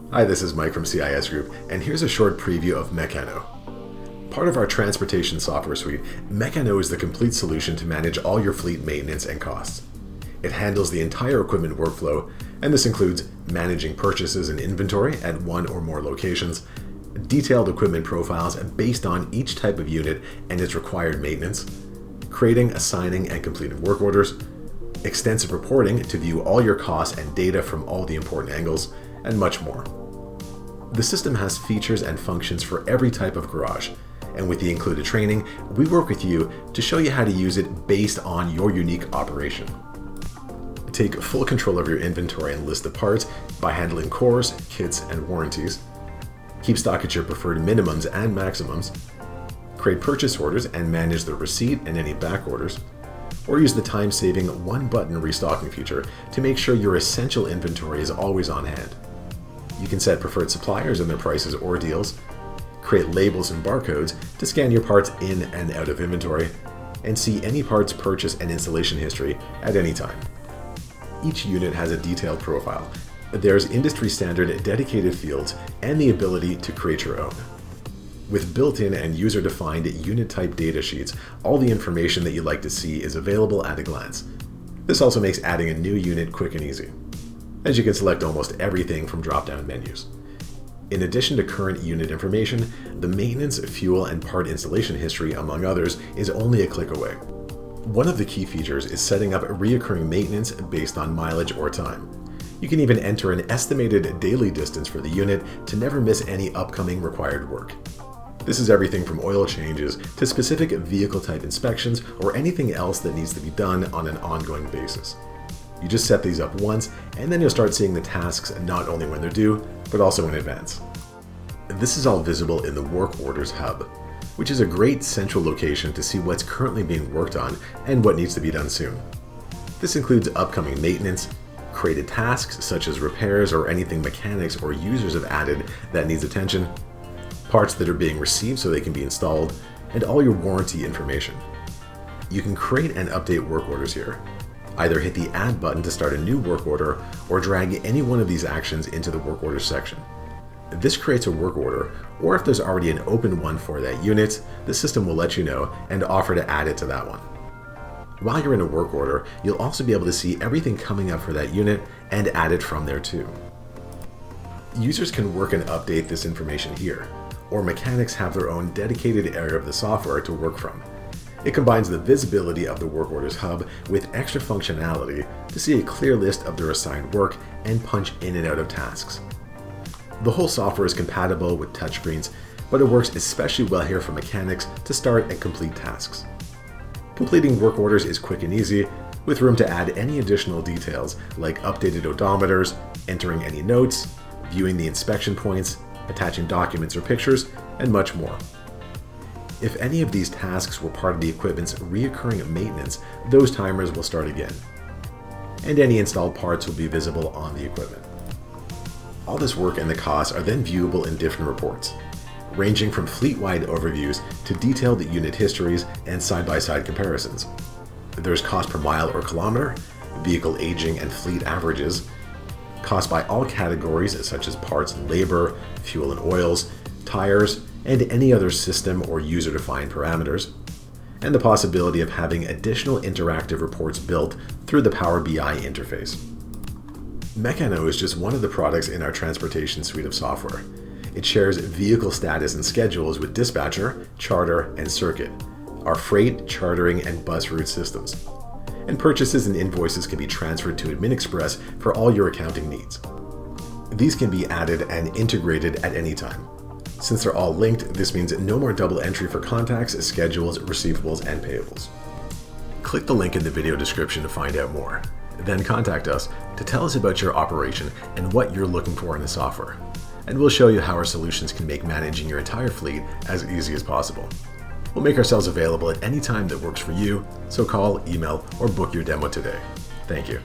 Hi, this is Mike from CIS Group, and here's a short preview of Mecano. Part of our transportation software suite, Mecano is the complete solution to manage all your fleet maintenance and costs. It handles the entire equipment workflow, and this includes managing purchases and inventory at one or more locations, detailed equipment profiles based on each type of unit and its required maintenance, creating, assigning, and completing work orders, extensive reporting to view all your costs and data from all the important angles, and much more. The system has features and functions for every type of garage, and with the included training, we work with you to show you how to use it based on your unique operation. Take full control of your inventory and list of parts by handling cores, kits, and warranties. Keep stock at your preferred minimums and maximums. Create purchase orders and manage the receipt and any back orders. Or use the time-saving one-button restocking feature to make sure your essential inventory is always on hand. You can set preferred suppliers and their prices or deals, create labels and barcodes to scan your parts in and out of inventory, and see any parts purchase and installation history at any time. Each unit has a detailed profile. There's industry-standard dedicated fields and the ability to create your own. With built-in and user-defined unit-type data sheets, all the information that you'd like to see is available at a glance. This also makes adding a new unit quick and easy, as you can select almost everything from drop-down menus. In addition to current unit information, the maintenance, fuel, and part installation history, among others, is only a click away. One of the key features is setting up recurring maintenance based on mileage or time. You can even enter an estimated daily distance for the unit to never miss any upcoming required work. This is everything from oil changes to specific vehicle type inspections or anything else that needs to be done on an ongoing basis. You just set these up once, and then you'll start seeing the tasks not only when they're due, but also in advance. This is all visible in the Work Orders Hub, which is a great central location to see what's currently being worked on and what needs to be done soon. This includes upcoming maintenance, created tasks such as repairs or anything mechanics or users have added that needs attention, parts that are being received so they can be installed, and all your warranty information. You can create and update work orders here. Either hit the Add button to start a new work order or drag any one of these actions into the Work Orders section. This creates a work order, or if there's already an open one for that unit, the system will let you know and offer to add it to that one. While you're in a work order, you'll also be able to see everything coming up for that unit and add it from there too. Users can work and update this information here, or mechanics have their own dedicated area of the software to work from. It combines the visibility of the Work Orders Hub with extra functionality to see a clear list of their assigned work and punch in and out of tasks. The whole software is compatible with touchscreens, but it works especially well here for mechanics to start and complete tasks. Completing work orders is quick and easy, with room to add any additional details like updated odometers, entering any notes, viewing the inspection points, attaching documents or pictures, and much more. If any of these tasks were part of the equipment's reoccurring maintenance, those timers will start again, and any installed parts will be visible on the equipment. All this work and the costs are then viewable in different reports, ranging from fleet-wide overviews to detailed unit histories and side-by-side comparisons. There's cost per mile or kilometer, vehicle aging and fleet averages, cost by all categories such as parts and labor, fuel and oils, tires, and any other system or user-defined parameters, and the possibility of having additional interactive reports built through the Power BI interface. Mecano is just one of the products in our transportation suite of software. It shares vehicle status and schedules with Dispatcher, Charter, and Circuit, our freight, chartering, and bus route systems. And purchases and invoices can be transferred to Admin Express for all your accounting needs. These can be added and integrated at any time. Since they're all linked, this means no more double entry for contacts, schedules, receivables, and payables. Click the link in the video description to find out more. Then contact us to tell us about your operation and what you're looking for in the software. And we'll show you how our solutions can make managing your entire fleet as easy as possible. We'll make ourselves available at any time that works for you, so call, email, or book your demo today. Thank you.